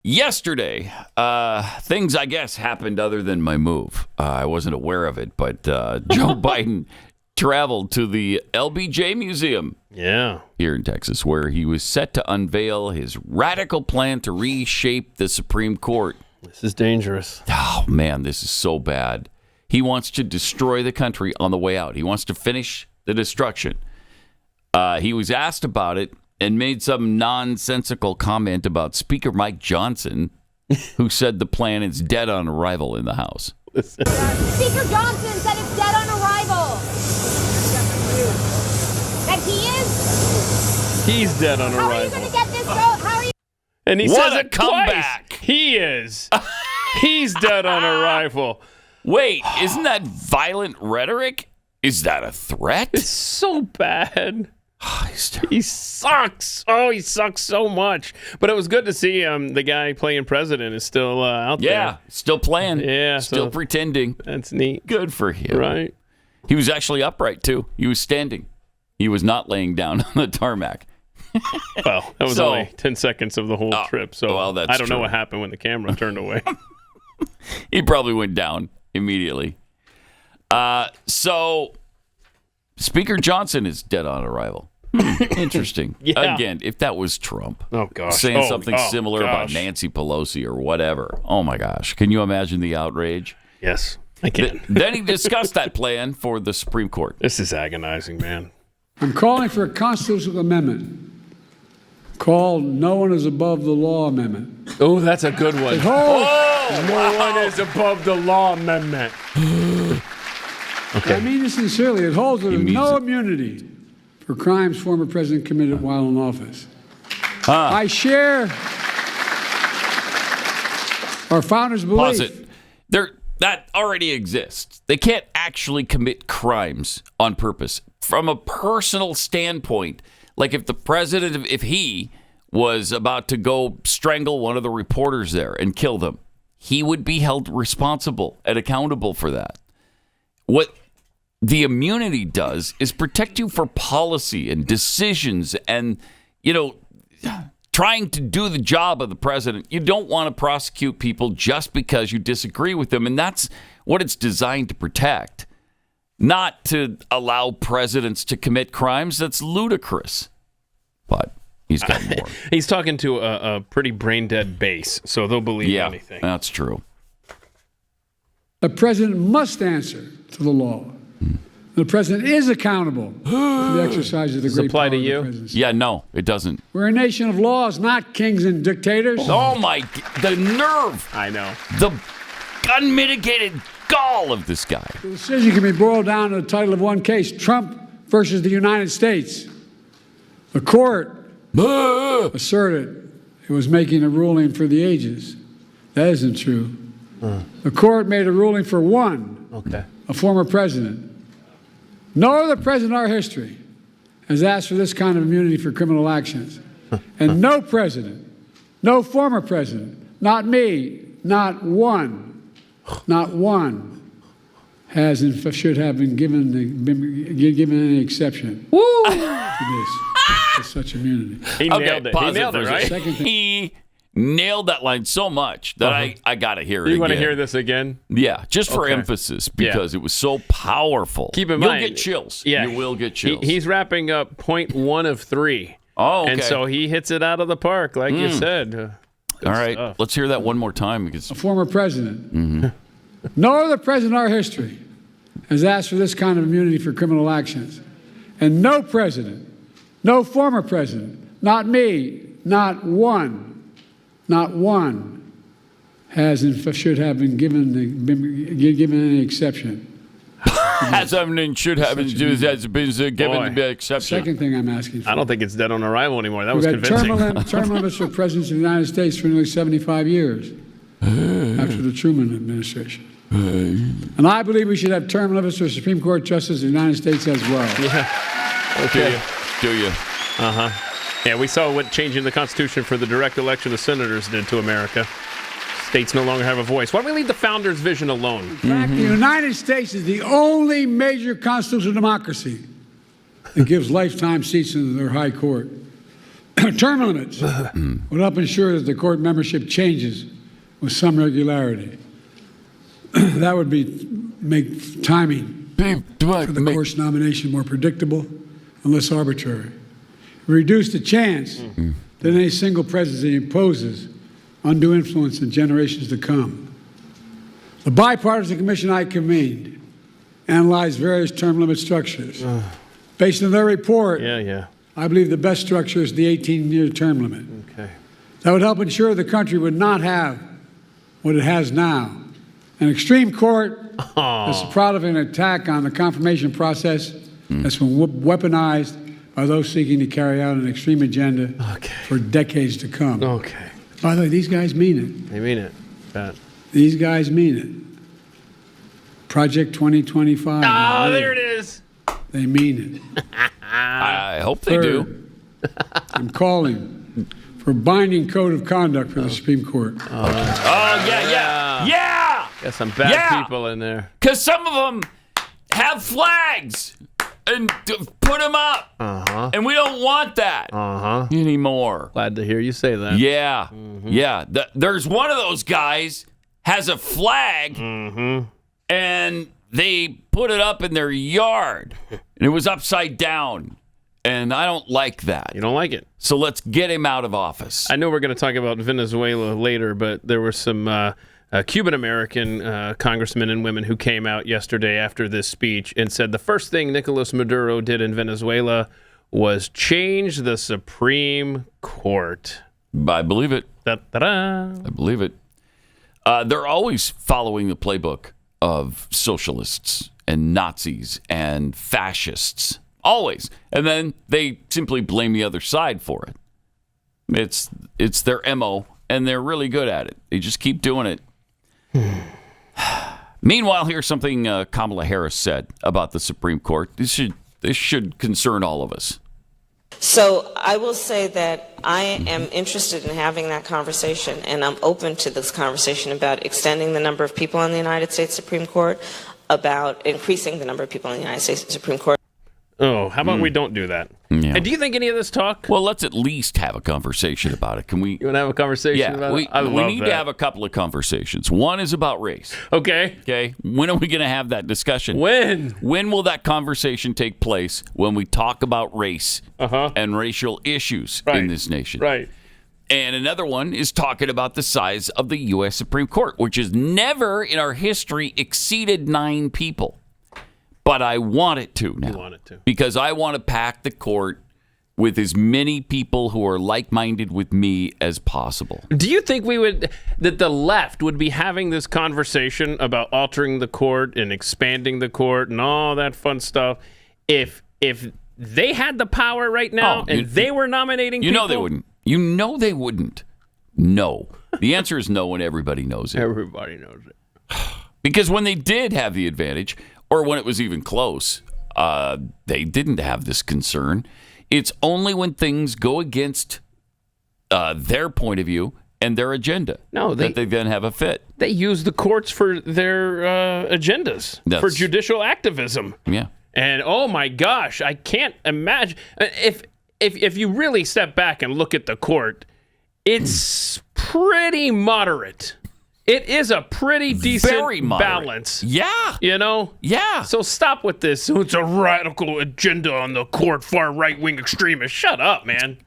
Yesterday, things, I guess, happened other than my move. I wasn't aware of it, but Joe Biden traveled to the LBJ Museum here in Texas, where he was set to unveil his radical plan to reshape the Supreme Court. This is dangerous. Oh, man, this is so bad. He wants to destroy the country on the way out. He wants to finish the destruction. He was asked about it and made some nonsensical comment about Speaker Mike Johnson, who said the plan is dead on arrival in the House. Speaker Johnson said it's dead on arrival. That he is? He's dead on arrival. How are you going to get this vote? How are you? And he What says a it twice. comeback. He is. He's dead on arrival. Wait, isn't that violent rhetoric? Is that a threat? It's so bad. He's terrible. He sucks. Oh, he sucks so much. But it was good to see the guy playing president is still out there. Yeah, still playing. Yeah, still so- pretending. That's neat. Good for him. Right. He was actually upright, too. He was standing. He was not laying down on the tarmac. Well, that was So- only 10 seconds of the whole trip. So well, that's I don't know true. what happened when the camera turned away. He probably went down immediately. So Speaker Johnson is dead on arrival. Interesting. Yeah. Again, if that was Trump Oh, gosh. saying something similar about gosh. Nancy Pelosi or whatever, oh my gosh, can you imagine the outrage? Yes, I can. Then he discussed that plan for the Supreme Court. This is agonizing, man. I'm calling for a constitutional amendment called No One is Above the Law Amendment. Oh, that's a good one. It holds, No one is above the law amendment. I mean this sincerely, it holds that there's means no it. immunity for crimes former president committed while in office. I share our founders' belief. Pause it. That already exists. They can't actually commit crimes on purpose. From a personal standpoint, like if the president, if he was about to go strangle one of the reporters there and kill them, he would be held responsible and accountable for that. What the immunity does is protect you for policy and decisions and, trying to do the job of the president. You don't want to prosecute people just because you disagree with them. And that's what it's designed to protect, not to allow presidents to commit crimes. That's ludicrous. But he's got more. He's talking to a pretty brain-dead base, so they'll believe anything. That's true. The president must answer to the law. The president is accountable for the exercise of the great apply power to of the you? presidency. Yeah, no, it doesn't. We're a nation of laws, not kings and dictators. Oh, the nerve, I know. the unmitigated gall of this guy. The decision can be boiled down to the title of one case, Trump versus the United States. The court asserted it was making a ruling for the ages. That isn't true. The court made a ruling for one, a former president. No other president in our history has asked for this kind of immunity for criminal actions. And no president, no former president, not me, not one, should have been given any exception to such immunity. He nailed it. He pause nailed for it, a right? second. He nailed that line so much that I got to hear it You again. want to hear this again? Yeah, just for Okay. emphasis, because it was so powerful. Keep in You'll mind. get chills. Yeah. You will get chills. He's wrapping up point 1 of 3. Oh, okay. And so he hits it out of the park, like you said. All right, stuff. let's hear that one more time. Because A former president. No other president in our history has asked for this kind of immunity for criminal actions. And no president, no former president, not me, not one, should have been given any exception. as I should have been given the exception. Second thing I'm asking for. I don't think it's dead on arrival anymore. That was We've had convincing. term limits for presidents of the United States for nearly 75 years after the Truman administration. And I believe we should have term limits for Supreme Court justices of the United States as well. Okay. Do you? Yeah, we saw what changing the Constitution for the direct election of senators did to America. States no longer have a voice. Why don't we leave the founders' vision alone? In fact, the United States is the only major constitutional democracy that gives lifetime seats in their high court. Term limits would help ensure that the court membership changes with some regularity. That would make timing for the court's nomination more predictable and less arbitrary. Reduce the chance that any single presidency imposes undue influence in generations to come. The bipartisan commission I convened analyzed various term limit structures. Based on their report, I believe the best structure is the 18-year term limit. Okay. That would help ensure the country would not have what it has now. An extreme court that's proud of an attack on the confirmation process that's been weaponized by those seeking to carry out an extreme agenda for decades to come. Okay. By the way, these guys mean it. They mean it. Pat. These guys mean it. Project 2025. Oh, there it is. They mean it. I hope they do. I'm calling for a binding code of conduct for the Supreme Court. Yeah. Got some bad people in there. Because some of them have flags and put them up. And we don't want that anymore. Glad to hear you say that. Yeah. Yeah. There's one of those guys has a flag and they put it up in their yard and it was upside down. And I don't like that. You don't like it? So let's get him out of office. I know we're going to talk about Venezuela later, but there were some Cuban-American congressmen and women who came out yesterday after this speech and said the first thing Nicolas Maduro did in Venezuela was change the Supreme Court. I believe it. Da-da-da. I believe it. They're always following the playbook of socialists and Nazis and fascists. Always. And then they simply blame the other side for it. It's their MO, and they're really good at it. They just keep doing it. Meanwhile, here's something Kamala Harris said about the Supreme Court. This should concern all of us. So I will say that I am interested in having that conversation, and I'm open to this conversation about extending the number of people on the United States Supreme Court, about increasing the number of people in the United States Supreme Court. Oh, how about we don't do that? Yeah. And do you think any of this talk? Well, let's at least have a conversation about it. Can we? You want to have a conversation about it? I we love need that. to have a couple of conversations. One is about race. Okay. Okay. When are we going to have that discussion? When? When will that conversation take place? When we talk about race and racial issues in this nation. Right. And another one is talking about the size of the U.S. Supreme Court, which has never in our history exceeded 9 people. But I want it to now. You want it to. Because I want to pack the court with as many people who are like-minded with me as possible. Do you think that the left would be having this conversation about altering the court and expanding the court and all that fun stuff if they had the power right now they were nominating people? You know they wouldn't. You know they wouldn't. No. The answer is no, and everybody knows it. Everybody knows it. Because when they did have the advantage, or when it was even close, they didn't have this concern. It's only when things go against their point of view and their agenda that they then have a fit. They use the courts for their agendas, for judicial activism. Yeah. And oh my gosh, I can't imagine if you really step back and look at the court, it's pretty moderate. It is a pretty decent balance. Yeah. You know? Yeah. So stop with this. It's a radical agenda on the court, far right-wing extremists. Shut up, man.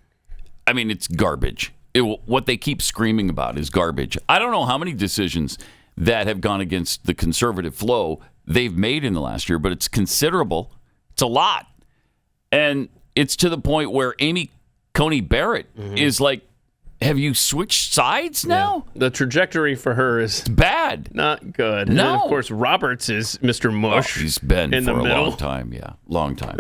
I mean, it's garbage. What they keep screaming about is garbage. I don't know how many decisions that have gone against the conservative flow they've made in the last year, but it's considerable. It's a lot. And it's to the point where Amy Coney Barrett is like, have you switched sides now? Yeah. The trajectory for her is bad. Not good. No. And of course, Roberts is Mr. Mush. He's been in for the a middle. long time. Yeah, long time.